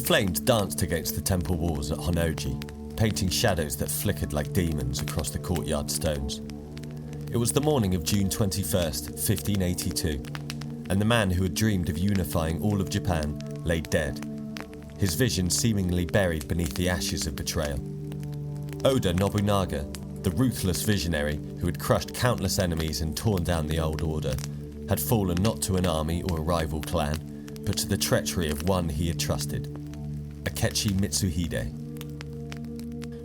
flames danced against the temple walls at Honnoji, painting shadows that flickered like demons across the courtyard stones. It was the morning of June 21st, 1582, and the man who had dreamed of unifying all of Japan lay dead, his vision seemingly buried beneath the ashes of betrayal. Oda Nobunaga, the ruthless visionary who had crushed countless enemies and torn down the old order, had fallen not to an army or a rival clan, but to the treachery of one he had trusted, Akechi Mitsuhide.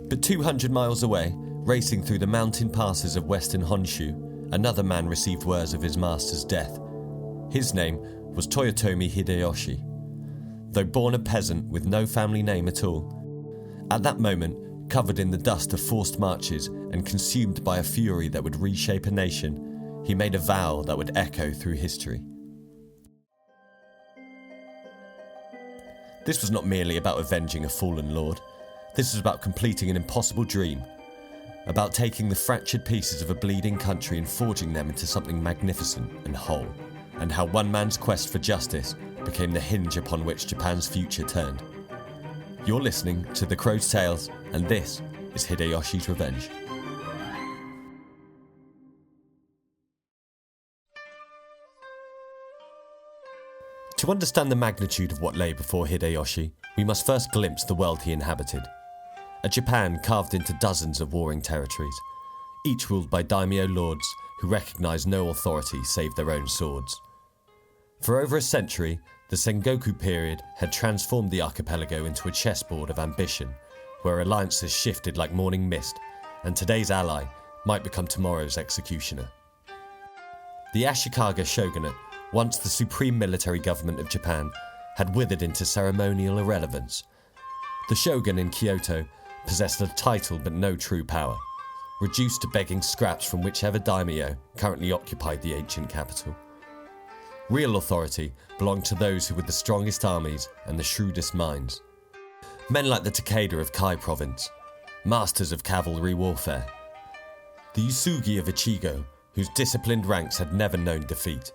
But 200 miles away, racing through the mountain passes of western Honshu, another man received word of his master's death. His name was Toyotomi Hideyoshi. Though born a peasant with no family name at all, at that moment, covered in the dust of forced marches and consumed by a fury that would reshape a nation, he made a vow that would echo through history. This was not merely about avenging a fallen lord. This was about completing an impossible dream, about taking the fractured pieces of a bleeding country and forging them into something magnificent and whole, and how one man's quest for justice became the hinge upon which Japan's future turned. You're listening to The Crow's Tales, and this is Hideyoshi's Revenge. To understand the magnitude of what lay before Hideyoshi, we must first glimpse the world he inhabited. A Japan carved into dozens of warring territories, each ruled by daimyo lords who recognized no authority save their own swords. For over a century, the Sengoku period had transformed the archipelago into a chessboard of ambition, where alliances shifted like morning mist, and today's ally might become tomorrow's executioner. The Ashikaga shogunate, once the supreme military government of Japan, had withered into ceremonial irrelevance. The shogun in Kyoto possessed a title but no true power, reduced to begging scraps from whichever daimyo currently occupied the ancient capital. Real authority belonged to those who were the strongest armies and the shrewdest minds. Men like the Takeda of Kai province, masters of cavalry warfare. The Usugi of Ichigo, whose disciplined ranks had never known defeat.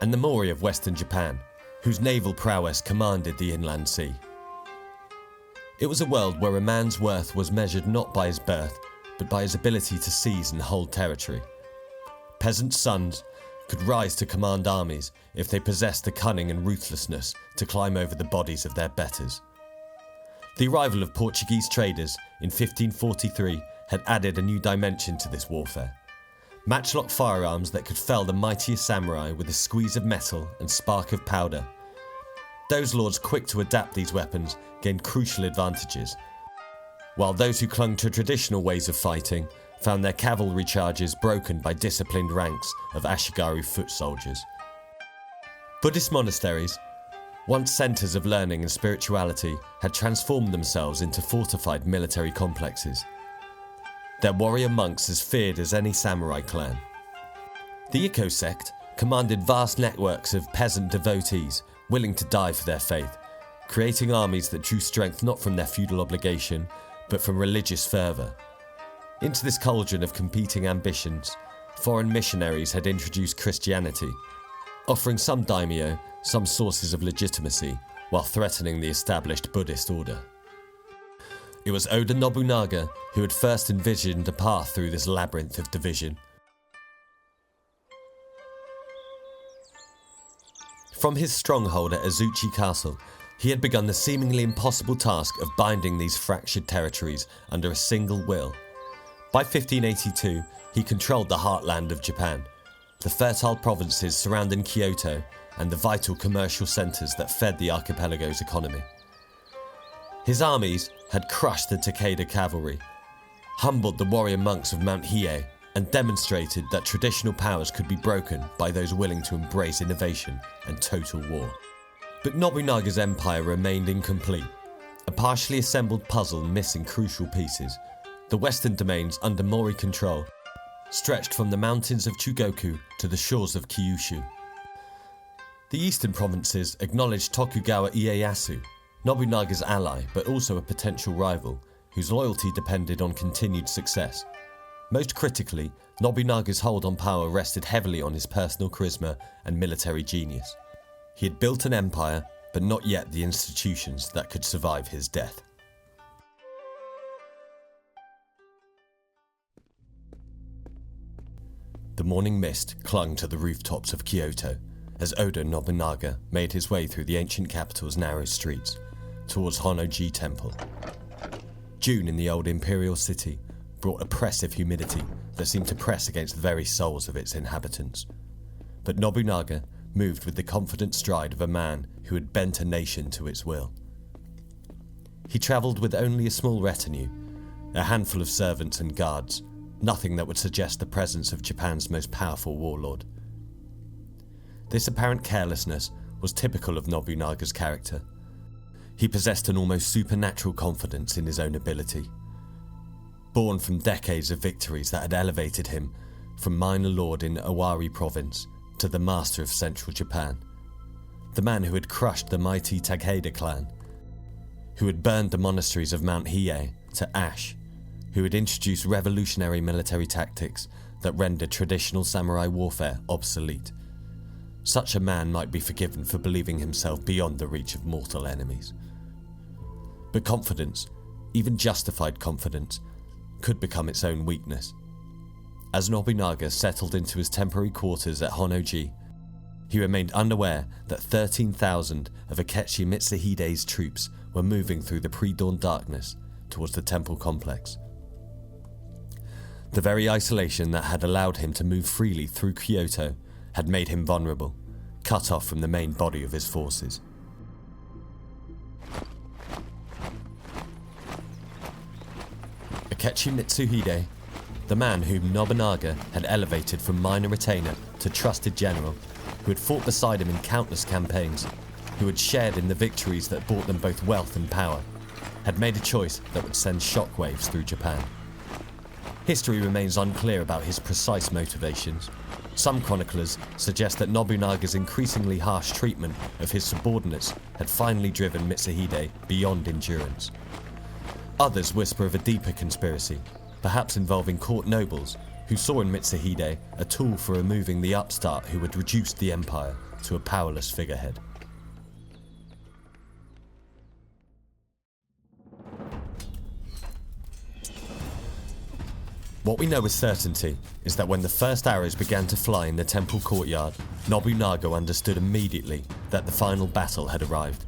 And the Mori of western Japan, whose naval prowess commanded the inland sea. It was a world where a man's worth was measured not by his birth, but by his ability to seize and hold territory. Peasant sons could rise to command armies if they possessed the cunning and ruthlessness to climb over the bodies of their betters. The arrival of Portuguese traders in 1543 had added a new dimension to this warfare. Matchlock firearms that could fell the mightiest samurai with a squeeze of metal and spark of powder. Those lords quick to adapt these weapons gained crucial advantages, while those who clung to traditional ways of fighting found their cavalry charges broken by disciplined ranks of Ashigaru foot soldiers. Buddhist monasteries, once centres of learning and spirituality, had transformed themselves into fortified military complexes. Their warrior monks as feared as any samurai clan. The Ikko sect commanded vast networks of peasant devotees willing to die for their faith, creating armies that drew strength not from their feudal obligation, but from religious fervour. Into this cauldron of competing ambitions, foreign missionaries had introduced Christianity, offering some daimyo some sources of legitimacy while threatening the established Buddhist order. It was Oda Nobunaga who had first envisioned a path through this labyrinth of division. From his stronghold at Azuchi Castle, he had begun the seemingly impossible task of binding these fractured territories under a single will. By 1582, he controlled the heartland of Japan, the fertile provinces surrounding Kyoto and the vital commercial centres that fed the archipelago's economy. His armies had crushed the Takeda cavalry, humbled the warrior monks of Mount Hiei, and demonstrated that traditional powers could be broken by those willing to embrace innovation and total war. But Nobunaga's empire remained incomplete, a partially assembled puzzle missing crucial pieces. The western domains under Mori control stretched from the mountains of Chugoku to the shores of Kyushu. The eastern provinces acknowledged Tokugawa Ieyasu, Nobunaga's ally but also a potential rival, whose loyalty depended on continued success. Most critically, Nobunaga's hold on power rested heavily on his personal charisma and military genius. He had built an empire, but not yet the institutions that could survive his death. The morning mist clung to the rooftops of Kyoto as Oda Nobunaga made his way through the ancient capital's narrow streets towards Honnoji Temple. June in the old imperial city brought oppressive humidity that seemed to press against the very souls of its inhabitants. But Nobunaga moved with the confident stride of a man who had bent a nation to its will. He travelled with only a small retinue, a handful of servants and guards, nothing that would suggest the presence of Japan's most powerful warlord. This apparent carelessness was typical of Nobunaga's character. He possessed an almost supernatural confidence in his own ability. Born from decades of victories that had elevated him from minor lord in Owari province to the master of central Japan, the man who had crushed the mighty Takeda clan, who had burned the monasteries of Mount Hiei to ash, who had introduced revolutionary military tactics that rendered traditional samurai warfare obsolete. Such a man might be forgiven for believing himself beyond the reach of mortal enemies. But confidence, even justified confidence, could become its own weakness. As Nobunaga settled into his temporary quarters at Honnoji, he remained unaware that 13,000 of Akechi Mitsuhide's troops were moving through the pre-dawn darkness towards the temple complex. The very isolation that had allowed him to move freely through Kyoto had made him vulnerable, cut off from the main body of his forces. Akechi Mitsuhide, the man whom Nobunaga had elevated from minor retainer to trusted general, who had fought beside him in countless campaigns, who had shared in the victories that brought them both wealth and power, had made a choice that would send shockwaves through Japan. History remains unclear about his precise motivations. Some chroniclers suggest that Nobunaga's increasingly harsh treatment of his subordinates had finally driven Mitsuhide beyond endurance. Others whisper of a deeper conspiracy, perhaps involving court nobles, who saw in Mitsuhide a tool for removing the upstart who had reduced the empire to a powerless figurehead. What we know with certainty is that when the first arrows began to fly in the temple courtyard, Nobunaga understood immediately that the final battle had arrived.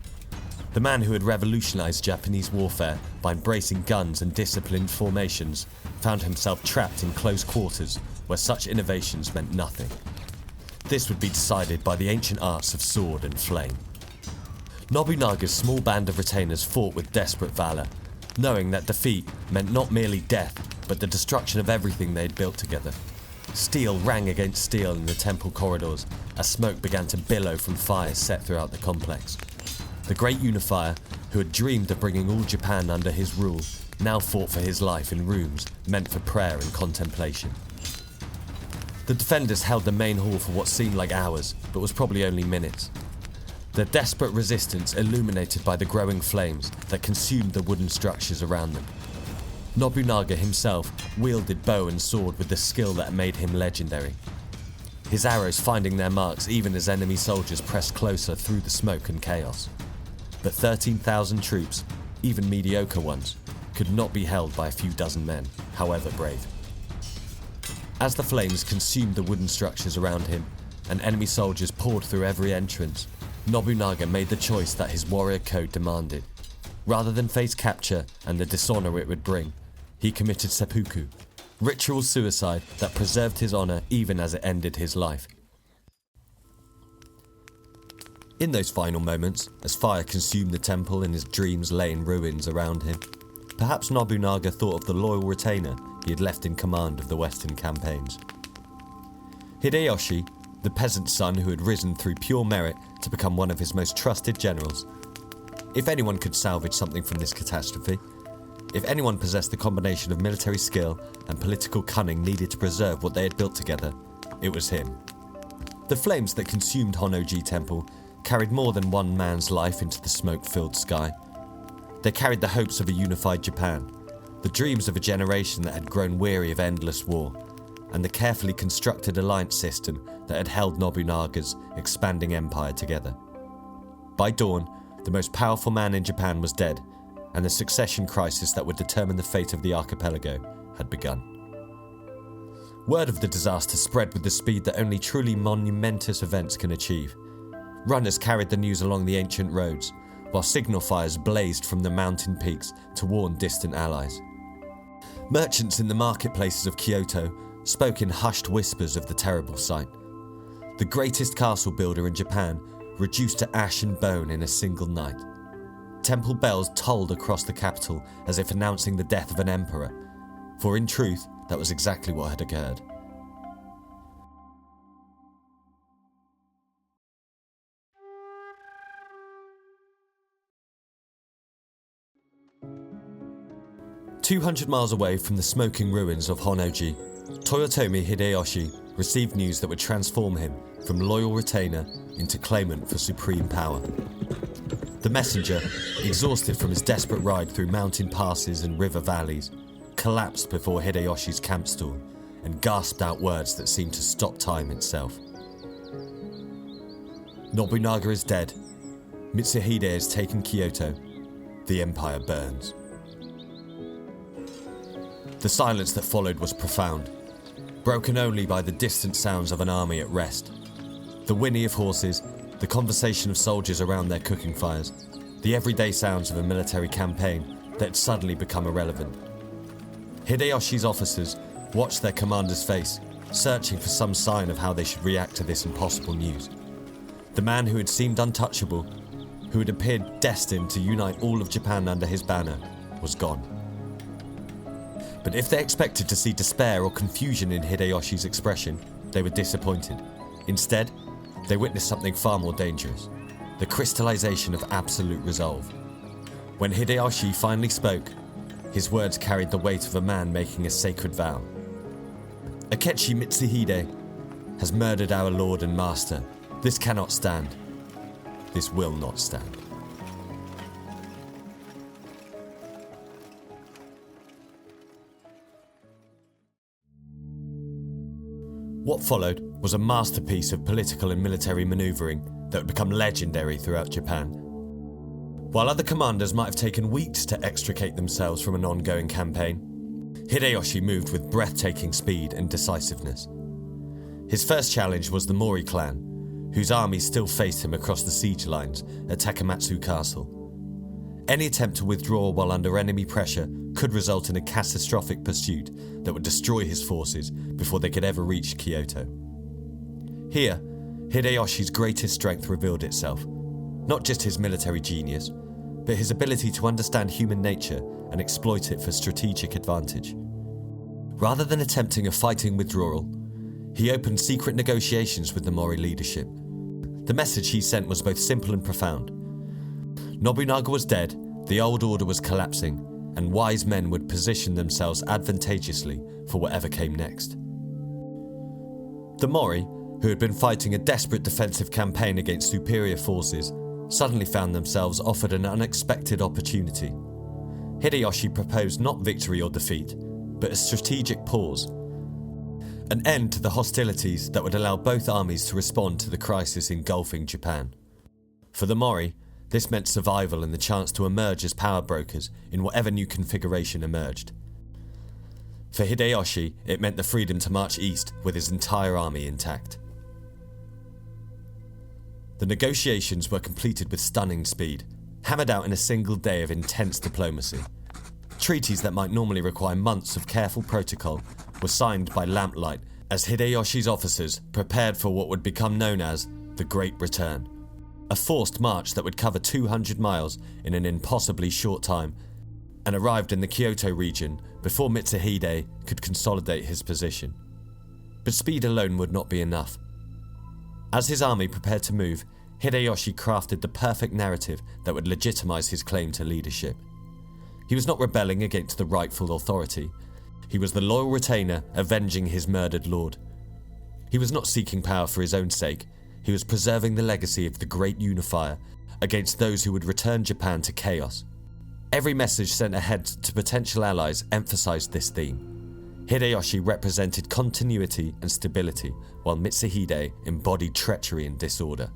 The man who had revolutionized Japanese warfare by embracing guns and disciplined formations found himself trapped in close quarters where such innovations meant nothing. This would be decided by the ancient arts of sword and flame. Nobunaga's small band of retainers fought with desperate valor, knowing that defeat meant not merely death, but the destruction of everything they had built together. Steel rang against steel in the temple corridors as smoke began to billow from fires set throughout the complex. The great unifier, who had dreamed of bringing all Japan under his rule, now fought for his life in rooms meant for prayer and contemplation. The defenders held the main hall for what seemed like hours, but was probably only minutes. Their desperate resistance illuminated by the growing flames that consumed the wooden structures around them. Nobunaga himself wielded bow and sword with the skill that made him legendary, his arrows finding their marks even as enemy soldiers pressed closer through the smoke and chaos. But 13,000 troops, even mediocre ones, could not be held by a few dozen men, however brave. As the flames consumed the wooden structures around him and enemy soldiers poured through every entrance, Nobunaga made the choice that his warrior code demanded. Rather than face capture and the dishonor it would bring, he committed seppuku, ritual suicide that preserved his honor even as it ended his life. In those final moments, as fire consumed the temple and his dreams lay in ruins around him, perhaps Nobunaga thought of the loyal retainer he had left in command of the Western campaigns. Hideyoshi, the peasant son who had risen through pure merit to become one of his most trusted generals. If anyone could salvage something from this catastrophe, if anyone possessed the combination of military skill and political cunning needed to preserve what they had built together, it was him. The flames that consumed Honnoji Temple carried more than one man's life into the smoke-filled sky. They carried the hopes of a unified Japan, the dreams of a generation that had grown weary of endless war, and the carefully constructed alliance system that had held Nobunaga's expanding empire together. By dawn, the most powerful man in Japan was dead, and the succession crisis that would determine the fate of the archipelago had begun. Word of the disaster spread with the speed that only truly monumentous events can achieve. Runners carried the news along the ancient roads, while signal fires blazed from the mountain peaks to warn distant allies. Merchants in the marketplaces of Kyoto spoke in hushed whispers of the terrible sight. The greatest castle builder in Japan reduced to ash and bone in a single night. Temple bells tolled across the capital as if announcing the death of an emperor, for in truth, that was exactly what had occurred. "200 miles away from the smoking ruins of Honnoji, Toyotomi Hideyoshi received news that would transform him from loyal retainer into claimant for supreme power. The messenger, exhausted from his desperate ride through mountain passes and river valleys, collapsed before Hideyoshi's camp stool and gasped out words that seemed to stop time itself. Nobunaga is dead. Mitsuhide has taken Kyoto. The empire burns. The silence that followed was profound, broken only by the distant sounds of an army at rest. The whinny of horses, the conversation of soldiers around their cooking fires, the everyday sounds of a military campaign that had suddenly become irrelevant. Hideyoshi's officers watched their commander's face, searching for some sign of how they should react to this impossible news. The man who had seemed untouchable, who had appeared destined to unite all of Japan under his banner, was gone. But if they expected to see despair or confusion in Hideyoshi's expression, they were disappointed. Instead, they witnessed something far more dangerous: the crystallization of absolute resolve. When Hideyoshi finally spoke, his words carried the weight of a man making a sacred vow. "Akechi Mitsuhide has murdered our lord and master. This cannot stand. This will not stand." What followed was a masterpiece of political and military maneuvering that would become legendary throughout Japan. While other commanders might have taken weeks to extricate themselves from an ongoing campaign, Hideyoshi moved with breathtaking speed and decisiveness. His first challenge was the Mori clan, whose army still faced him across the siege lines at Takamatsu Castle. Any attempt to withdraw while under enemy pressure could result in a catastrophic pursuit that would destroy his forces before they could ever reach Kyoto. Here, Hideyoshi's greatest strength revealed itself. Not just his military genius, but his ability to understand human nature and exploit it for strategic advantage. Rather than attempting a fighting withdrawal, he opened secret negotiations with the Mori leadership. The message he sent was both simple and profound. Nobunaga was dead, the old order was collapsing, and wise men would position themselves advantageously for whatever came next. The Mori, who had been fighting a desperate defensive campaign against superior forces, suddenly found themselves offered an unexpected opportunity. Hideyoshi proposed not victory or defeat, but a strategic pause, an end to the hostilities that would allow both armies to respond to the crisis engulfing Japan. For the Mori, this meant survival and the chance to emerge as power brokers in whatever new configuration emerged. For Hideyoshi, it meant the freedom to march east with his entire army intact. The negotiations were completed with stunning speed, hammered out in a single day of intense diplomacy. Treaties that might normally require months of careful protocol were signed by lamplight as Hideyoshi's officers prepared for what would become known as the Great Return. A forced march that would cover 200 miles in an impossibly short time, and arrived in the Kyoto region before Mitsuhide could consolidate his position. But speed alone would not be enough. As his army prepared to move, Hideyoshi crafted the perfect narrative that would legitimize his claim to leadership. He was not rebelling against the rightful authority. He was the loyal retainer avenging his murdered lord. He was not seeking power for his own sake. He was preserving the legacy of the great unifier against those who would return Japan to chaos. Every message sent ahead to potential allies emphasized this theme. Hideyoshi represented continuity and stability, while Mitsuhide embodied treachery and disorder.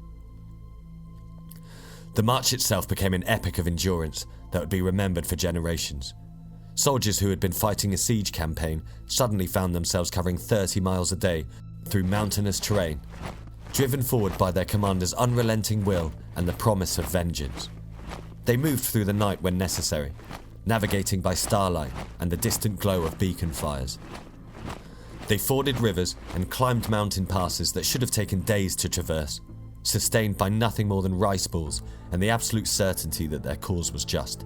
The march itself became an epic of endurance that would be remembered for generations. Soldiers who had been fighting a siege campaign suddenly found themselves covering 30 miles a day through mountainous terrain, driven forward by their commander's unrelenting will and the promise of vengeance. They moved through the night when necessary, navigating by starlight and the distant glow of beacon fires. They forded rivers and climbed mountain passes that should have taken days to traverse, sustained by nothing more than rice balls and the absolute certainty that their cause was just.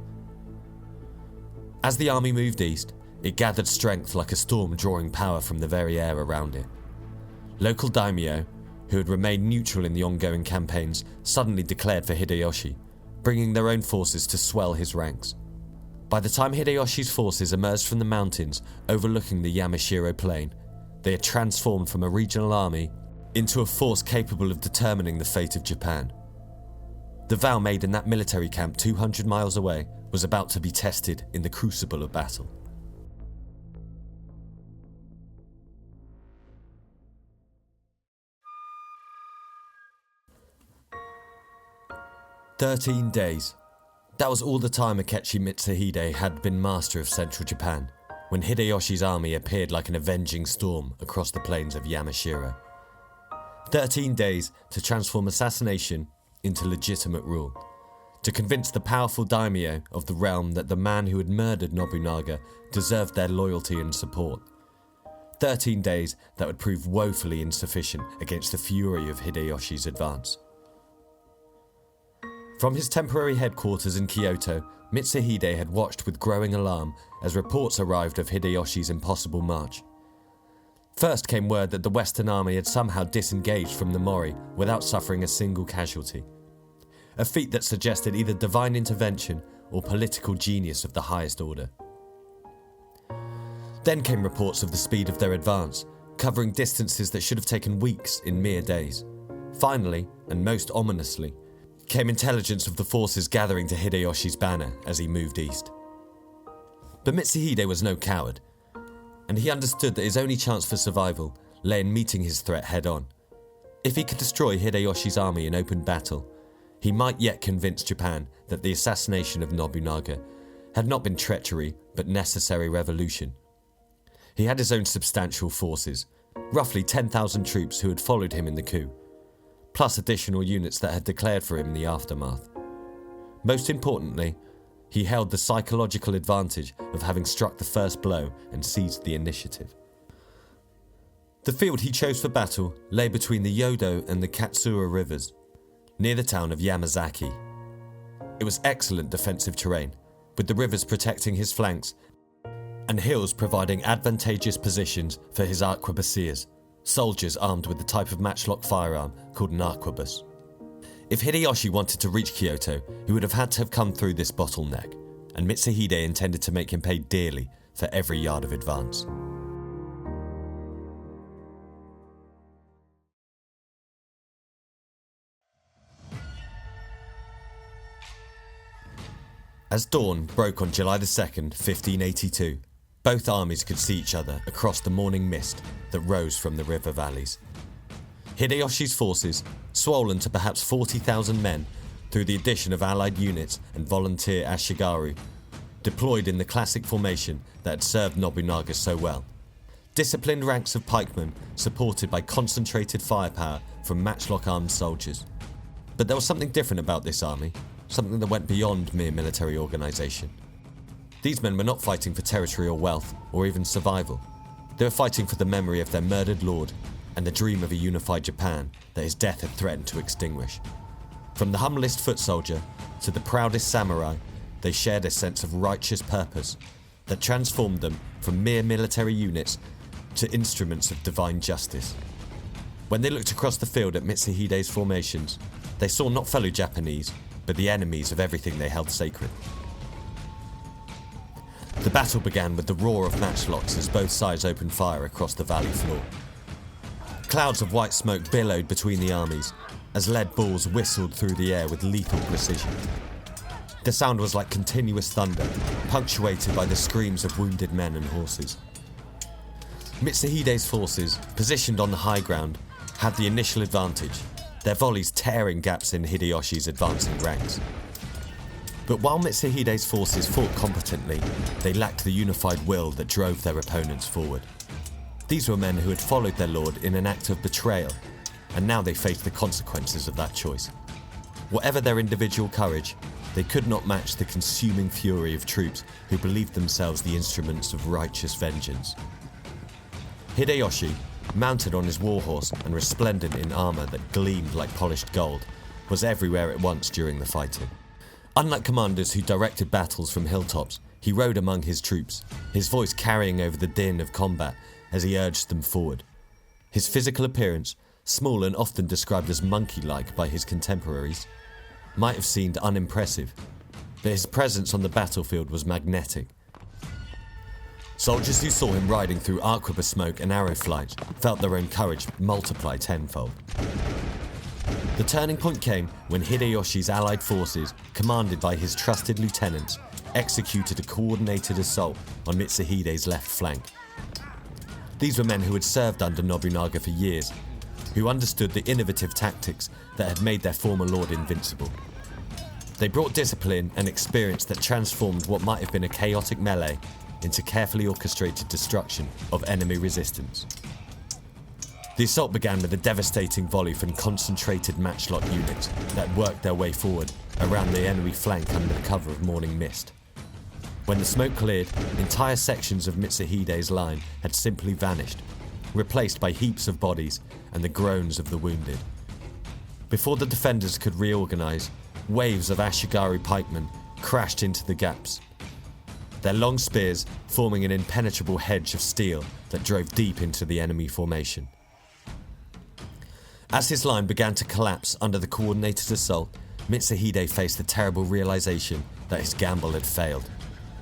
As the army moved east, it gathered strength like a storm drawing power from the very air around it. Local daimyo, who had remained neutral in the ongoing campaigns, suddenly declared for Hideyoshi, bringing their own forces to swell his ranks. By the time Hideyoshi's forces emerged from the mountains overlooking the Yamashiro plain, they had transformed from a regional army into a force capable of determining the fate of Japan. The vow made in that military camp 200 miles away was about to be tested in the crucible of battle. "13 days. That was all the time Akechi Mitsuhide had been master of central Japan, when Hideyoshi's army appeared like an avenging storm across the plains of Yamashiro. 13 days to transform assassination into legitimate rule, to convince the powerful daimyo of the realm that the man who had murdered Nobunaga deserved their loyalty and support. 13 days that would prove woefully insufficient against the fury of Hideyoshi's advance. From his temporary headquarters in Kyoto, Mitsuhide had watched with growing alarm as reports arrived of Hideyoshi's impossible march. First came word that the Western army had somehow disengaged from the Mori without suffering a single casualty, a feat that suggested either divine intervention or political genius of the highest order. Then came reports of the speed of their advance, covering distances that should have taken weeks in mere days. Finally, and most ominously, came intelligence of the forces gathering to Hideyoshi's banner as he moved east. But Mitsuhide was no coward, and he understood that his only chance for survival lay in meeting his threat head-on. If he could destroy Hideyoshi's army in open battle, he might yet convince Japan that the assassination of Nobunaga had not been treachery but necessary revolution. He had his own substantial forces, roughly 10,000 troops who had followed him in the coup, plus additional units that had declared for him in the aftermath. Most importantly, he held the psychological advantage of having struck the first blow and seized the initiative. The field he chose for battle lay between the Yodo and the Katsura rivers, near the town of Yamazaki. It was excellent defensive terrain, with the rivers protecting his flanks and hills providing advantageous positions for his arquebusiers, soldiers armed with the type of matchlock firearm called an arquebus. If Hideyoshi wanted to reach Kyoto, he would have had to have come through this bottleneck, and Mitsuhide intended to make him pay dearly for every yard of advance. As dawn broke on July 2nd, 1582, both armies could see each other across the morning mist that rose from the river valleys. Hideyoshi's forces, swollen to perhaps 40,000 men through the addition of allied units and volunteer ashigaru, deployed in the classic formation that had served Nobunaga so well. Disciplined ranks of pikemen supported by concentrated firepower from matchlock-armed soldiers. But there was something different about this army, something that went beyond mere military organisation. These men were not fighting for territory or wealth, or even survival. They were fighting for the memory of their murdered lord and the dream of a unified Japan that his death had threatened to extinguish. From the humblest foot soldier to the proudest samurai, they shared a sense of righteous purpose that transformed them from mere military units to instruments of divine justice. When they looked across the field at Mitsuhide's formations, they saw not fellow Japanese, but the enemies of everything they held sacred. The battle began with the roar of matchlocks as both sides opened fire across the valley floor. Clouds of white smoke billowed between the armies as lead balls whistled through the air with lethal precision. The sound was like continuous thunder, punctuated by the screams of wounded men and horses. Mitsuhide's forces, positioned on the high ground, had the initial advantage, their volleys tearing gaps in Hideyoshi's advancing ranks. But while Mitsuhide's forces fought competently, they lacked the unified will that drove their opponents forward. These were men who had followed their lord in an act of betrayal, and now they faced the consequences of that choice. Whatever their individual courage, they could not match the consuming fury of troops who believed themselves the instruments of righteous vengeance. Hideyoshi, mounted on his warhorse and resplendent in armour that gleamed like polished gold, was everywhere at once during the fighting. Unlike commanders who directed battles from hilltops, he rode among his troops, his voice carrying over the din of combat as he urged them forward. His physical appearance, small and often described as monkey-like by his contemporaries, might have seemed unimpressive, but his presence on the battlefield was magnetic. Soldiers who saw him riding through arquebus smoke and arrow flights felt their own courage multiply tenfold. The turning point came when Hideyoshi's allied forces, commanded by his trusted lieutenants, executed a coordinated assault on Mitsuhide's left flank. These were men who had served under Nobunaga for years, who understood the innovative tactics that had made their former lord invincible. They brought discipline and experience that transformed what might have been a chaotic melee into carefully orchestrated destruction of enemy resistance. The assault began with a devastating volley from concentrated matchlock units that worked their way forward around the enemy flank under the cover of morning mist. When the smoke cleared, entire sections of Mitsuhide's line had simply vanished, replaced by heaps of bodies and the groans of the wounded. Before the defenders could reorganize, waves of Ashigari pikemen crashed into the gaps, their long spears forming an impenetrable hedge of steel that drove deep into the enemy formation. As his line began to collapse under the coordinated assault, Mitsuhide faced the terrible realization that his gamble had failed.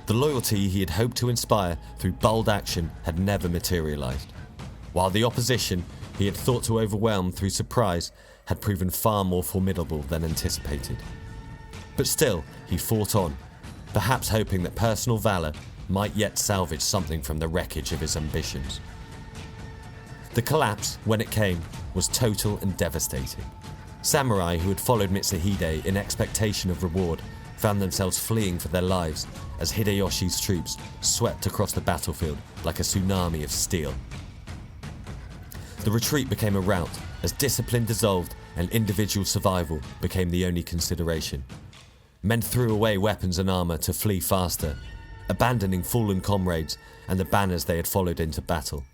The loyalty he had hoped to inspire through bold action had never materialized, while the opposition he had thought to overwhelm through surprise had proven far more formidable than anticipated. But still, he fought on, perhaps hoping that personal valor might yet salvage something from the wreckage of his ambitions. The collapse, when it came, was total and devastating. Samurai who had followed Mitsuhide in expectation of reward found themselves fleeing for their lives as Hideyoshi's troops swept across the battlefield like a tsunami of steel. The retreat became a rout as discipline dissolved and individual survival became the only consideration. Men threw away weapons and armour to flee faster, abandoning fallen comrades and the banners they had followed into battle.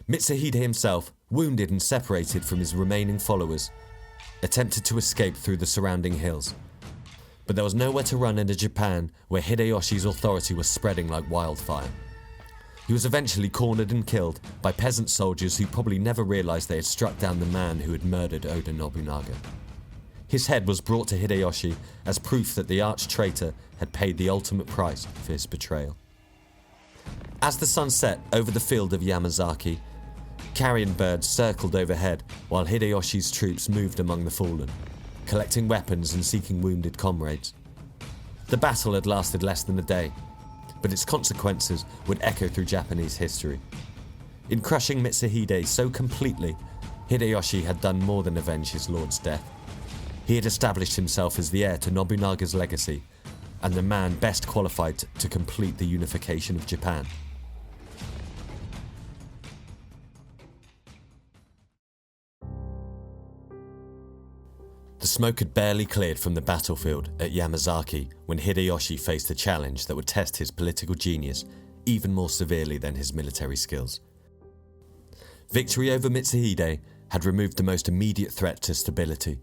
Mitsuhide himself, wounded and separated from his remaining followers, attempted to escape through the surrounding hills. But there was nowhere to run in a Japan where Hideyoshi's authority was spreading like wildfire. He was eventually cornered and killed by peasant soldiers who probably never realized they had struck down the man who had murdered Oda Nobunaga. His head was brought to Hideyoshi as proof that the arch-traitor had paid the ultimate price for his betrayal. As the sun set over the field of Yamazaki, carrion birds circled overhead while Hideyoshi's troops moved among the fallen, collecting weapons and seeking wounded comrades. The battle had lasted less than a day, but its consequences would echo through Japanese history. In crushing Mitsuhide so completely, Hideyoshi had done more than avenge his lord's death. He had established himself as the heir to Nobunaga's legacy and the man best qualified to complete the unification of Japan. The smoke had barely cleared from the battlefield at Yamazaki when Hideyoshi faced a challenge that would test his political genius even more severely than his military skills. Victory over Mitsuhide had removed the most immediate threat to stability,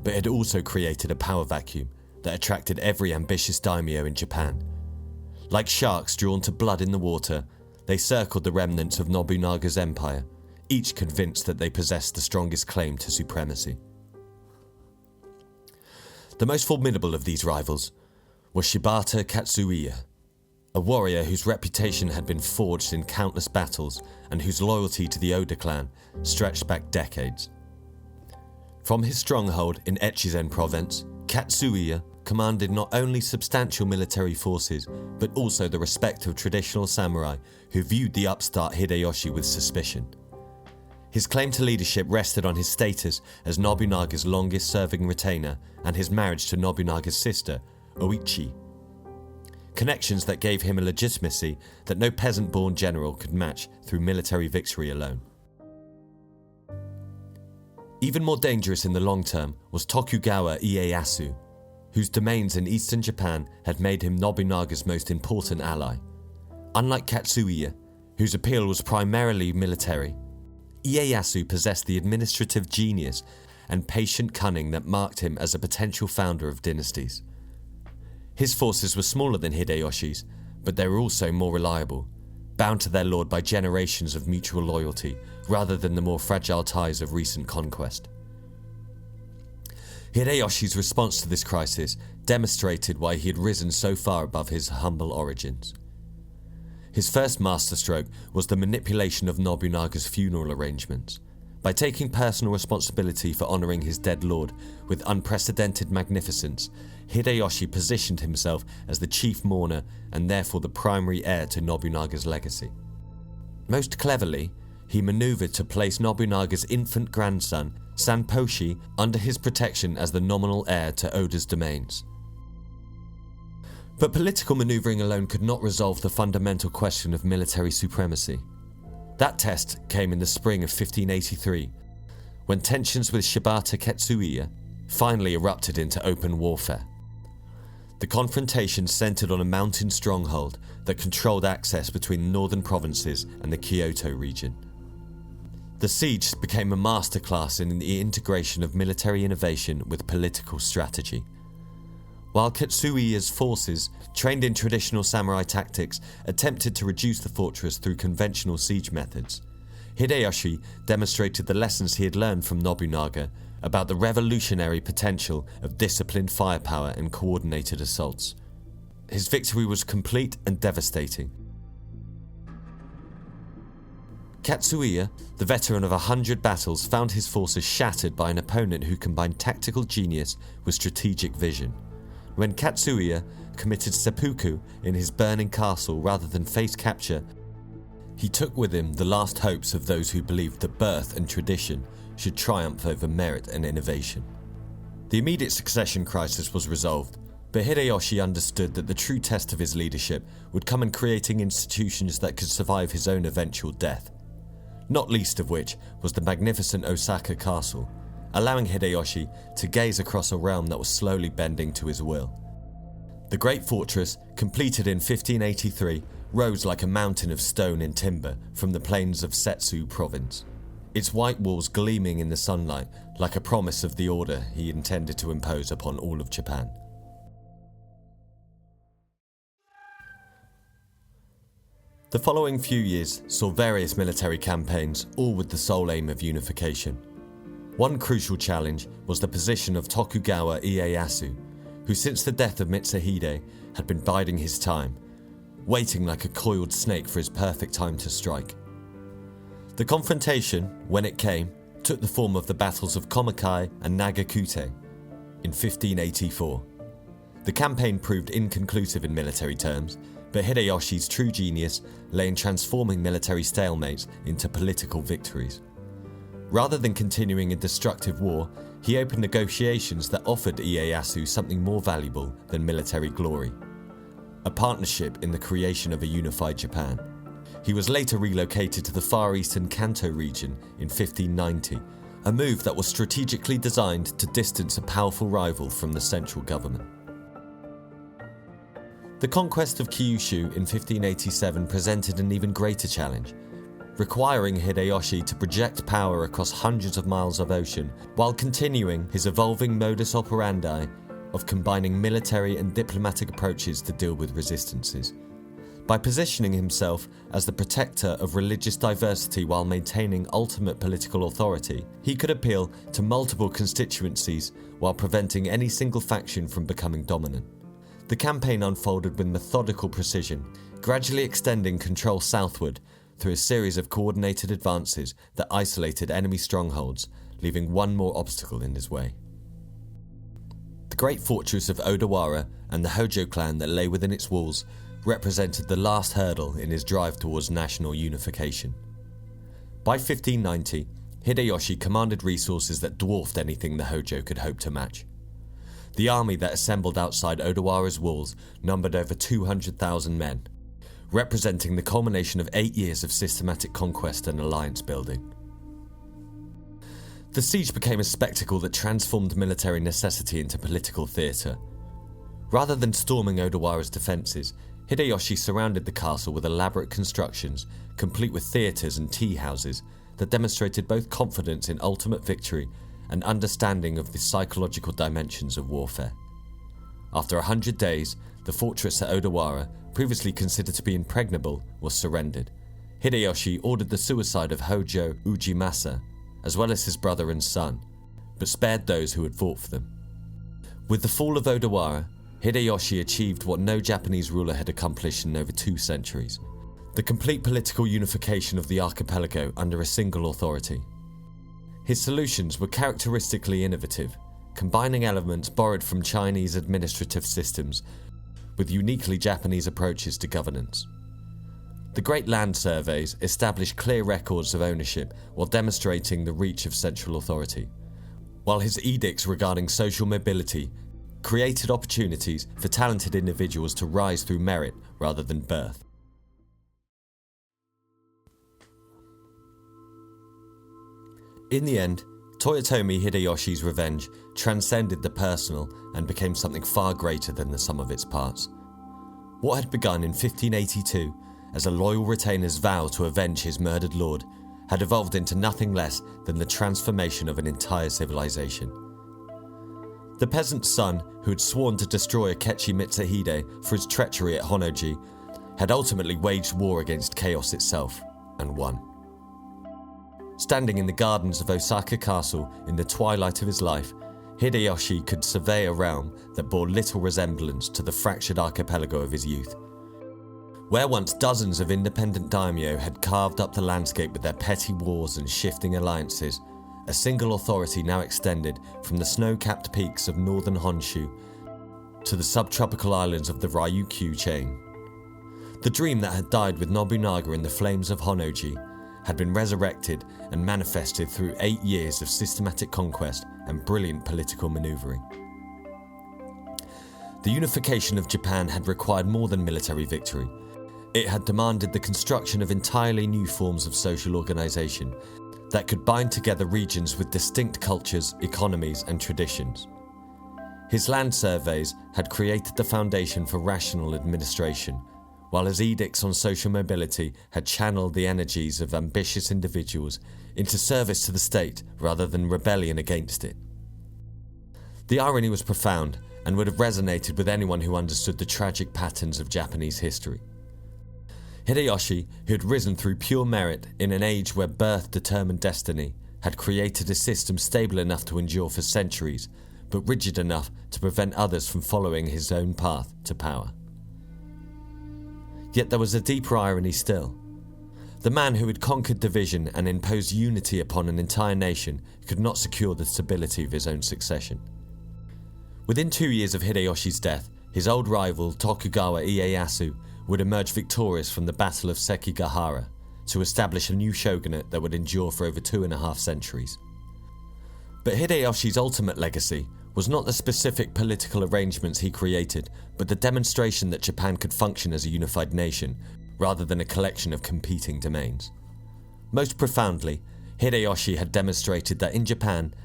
but had also created a power vacuum that attracted every ambitious daimyo in Japan. Like sharks drawn to blood in the water, they circled the remnants of Nobunaga's empire, each convinced that they possessed the strongest claim to supremacy. The most formidable of these rivals was Shibata Katsuiya, a warrior whose reputation had been forged in countless battles and whose loyalty to the Oda clan stretched back decades. From his stronghold in Echizen province, Katsuiya commanded not only substantial military forces, but also the respect of traditional samurai who viewed the upstart Hideyoshi with suspicion. His claim to leadership rested on his status as Nobunaga's longest-serving retainer and his marriage to Nobunaga's sister, Oichi. Connections that gave him a legitimacy that no peasant-born general could match through military victory alone. Even more dangerous in the long term was Tokugawa Ieyasu, whose domains in eastern Japan had made him Nobunaga's most important ally. Unlike Katsuie, whose appeal was primarily military, Ieyasu possessed the administrative genius and patient cunning that marked him as a potential founder of dynasties. His forces were smaller than Hideyoshi's, but they were also more reliable, bound to their lord by generations of mutual loyalty rather than the more fragile ties of recent conquest. Hideyoshi's response to this crisis demonstrated why he had risen so far above his humble origins. His first masterstroke was the manipulation of Nobunaga's funeral arrangements. By taking personal responsibility for honouring his dead lord with unprecedented magnificence, Hideyoshi positioned himself as the chief mourner and therefore the primary heir to Nobunaga's legacy. Most cleverly, he manoeuvred to place Nobunaga's infant grandson, Sanposhi, under his protection as the nominal heir to Oda's domains. But political manoeuvring alone could not resolve the fundamental question of military supremacy. That test came in the spring of 1583, when tensions with Shibata Katsuie finally erupted into open warfare. The confrontation centered on a mountain stronghold that controlled access between the northern provinces and the Kyoto region. The siege became a masterclass in the integration of military innovation with political strategy. While Katsuie's forces, trained in traditional samurai tactics, attempted to reduce the fortress through conventional siege methods, Hideyoshi demonstrated the lessons he had learned from Nobunaga about the revolutionary potential of disciplined firepower and coordinated assaults. His victory was complete and devastating. Katsuie, the veteran of 100 battles, found his forces shattered by an opponent who combined tactical genius with strategic vision. When Katsuie committed seppuku in his burning castle rather than face capture, he took with him the last hopes of those who believed that birth and tradition should triumph over merit and innovation. The immediate succession crisis was resolved, but Hideyoshi understood that the true test of his leadership would come in creating institutions that could survive his own eventual death, not least of which was the magnificent Osaka castle, allowing Hideyoshi to gaze across a realm that was slowly bending to his will. The great fortress, completed in 1583, rose like a mountain of stone and timber from the plains of Setsu province, its white walls gleaming in the sunlight like a promise of the order he intended to impose upon all of Japan. The following few years saw various military campaigns, all with the sole aim of unification. One crucial challenge was the position of Tokugawa Ieyasu, who since the death of Mitsuhide had been biding his time, waiting like a coiled snake for his perfect time to strike. The confrontation, when it came, took the form of the battles of Komakai and Nagakute in 1584. The campaign proved inconclusive in military terms, but Hideyoshi's true genius lay in transforming military stalemates into political victories. Rather than continuing a destructive war, he opened negotiations that offered Ieyasu something more valuable than military glory: a partnership in the creation of a unified Japan. He was later relocated to the far eastern Kanto region in 1590, a move that was strategically designed to distance a powerful rival from the central government. The conquest of Kyushu in 1587 presented an even greater challenge, requiring Hideyoshi to project power across hundreds of miles of ocean while continuing his evolving modus operandi of combining military and diplomatic approaches to deal with resistances. By positioning himself as the protector of religious diversity while maintaining ultimate political authority, he could appeal to multiple constituencies while preventing any single faction from becoming dominant. The campaign unfolded with methodical precision, gradually extending control southward through a series of coordinated advances that isolated enemy strongholds, leaving one more obstacle in his way. The great fortress of Odawara and the Hojo clan that lay within its walls represented the last hurdle in his drive towards national unification. By 1590, Hideyoshi commanded resources that dwarfed anything the Hojo could hope to match. The army that assembled outside Odawara's walls numbered over 200,000 men, representing the culmination of 8 years of systematic conquest and alliance building. The siege became a spectacle that transformed military necessity into political theatre. Rather than storming Odawara's defences, Hideyoshi surrounded the castle with elaborate constructions, complete with theatres and tea houses, that demonstrated both confidence in ultimate victory and understanding of the psychological dimensions of warfare. After 100 days, the fortress at Odawara, previously considered to be impregnable, was surrendered. Hideyoshi ordered the suicide of Hojo Ujimasa, as well as his brother and son, but spared those who had fought for them. With the fall of Odawara, Hideyoshi achieved what no Japanese ruler had accomplished in over 2 centuries: the complete political unification of the archipelago under a single authority. His solutions were characteristically innovative, combining elements borrowed from Chinese administrative systems with uniquely Japanese approaches to governance. The Great Land Surveys established clear records of ownership while demonstrating the reach of central authority, while his edicts regarding social mobility created opportunities for talented individuals to rise through merit rather than birth. In the end, Toyotomi Hideyoshi's revenge transcended the personal and became something far greater than the sum of its parts. What had begun in 1582 as a loyal retainer's vow to avenge his murdered lord had evolved into nothing less than the transformation of an entire civilization. The peasant's son, who had sworn to destroy Akechi Mitsuhide for his treachery at Honnoji, had ultimately waged war against chaos itself and won. Standing in the gardens of Osaka Castle in the twilight of his life, Hideyoshi could survey a realm that bore little resemblance to the fractured archipelago of his youth. Where once dozens of independent daimyo had carved up the landscape with their petty wars and shifting alliances, a single authority now extended from the snow-capped peaks of northern Honshu to the subtropical islands of the Ryukyu chain. The dream that had died with Nobunaga in the flames of Honnoji had been resurrected and manifested through 8 years of systematic conquest and brilliant political maneuvering. The unification of Japan had required more than military victory. It had demanded the construction of entirely new forms of social organisation that could bind together regions with distinct cultures, economies and traditions. His land surveys had created the foundation for rational administration, while his edicts on social mobility had channeled the energies of ambitious individuals into service to the state rather than rebellion against it. The irony was profound and would have resonated with anyone who understood the tragic patterns of Japanese history. Hideyoshi, who had risen through pure merit in an age where birth determined destiny, had created a system stable enough to endure for centuries, but rigid enough to prevent others from following his own path to power. Yet there was a deeper irony still. The man who had conquered division and imposed unity upon an entire nation could not secure the stability of his own succession. Within 2 years of Hideyoshi's death, his old rival Tokugawa Ieyasu would emerge victorious from the Battle of Sekigahara to establish a new shogunate that would endure for over 2.5 centuries. But Hideyoshi's ultimate legacy was not the specific political arrangements he created, but the demonstration that Japan could function as a unified nation, rather than a collection of competing domains. Most profoundly, Hideyoshi had demonstrated that in Japan,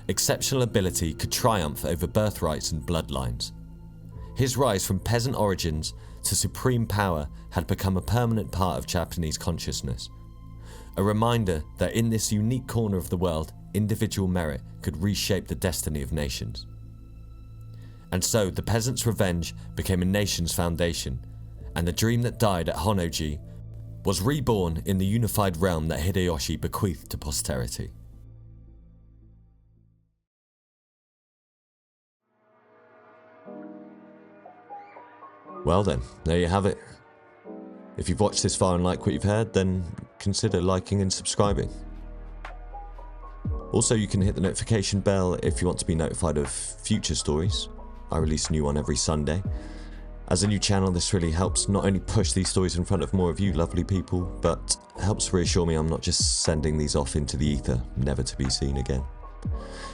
exceptional ability could triumph over birthrights and bloodlines. His rise from peasant origins to supreme power had become a permanent part of Japanese consciousness. A reminder that in this unique corner of the world, individual merit could reshape the destiny of nations. And so the peasant's revenge became a nation's foundation, and the dream that died at Honnoji was reborn in the unified realm that Hideyoshi bequeathed to posterity. Well then, there you have it. If you've watched this far and like what you've heard, then consider liking and subscribing. Also, you can hit the notification bell if you want to be notified of future stories. I release a new one every Sunday. As a new channel, this really helps not only push these stories in front of more of you lovely people, but helps reassure me I'm not just sending these off into the ether, never to be seen again.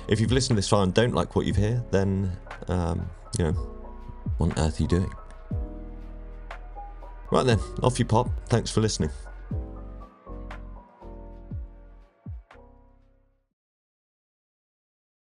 If you've listened this far and don't like what you've heard, then, you know, what on earth are you doing? Right then, off you pop. Thanks for listening.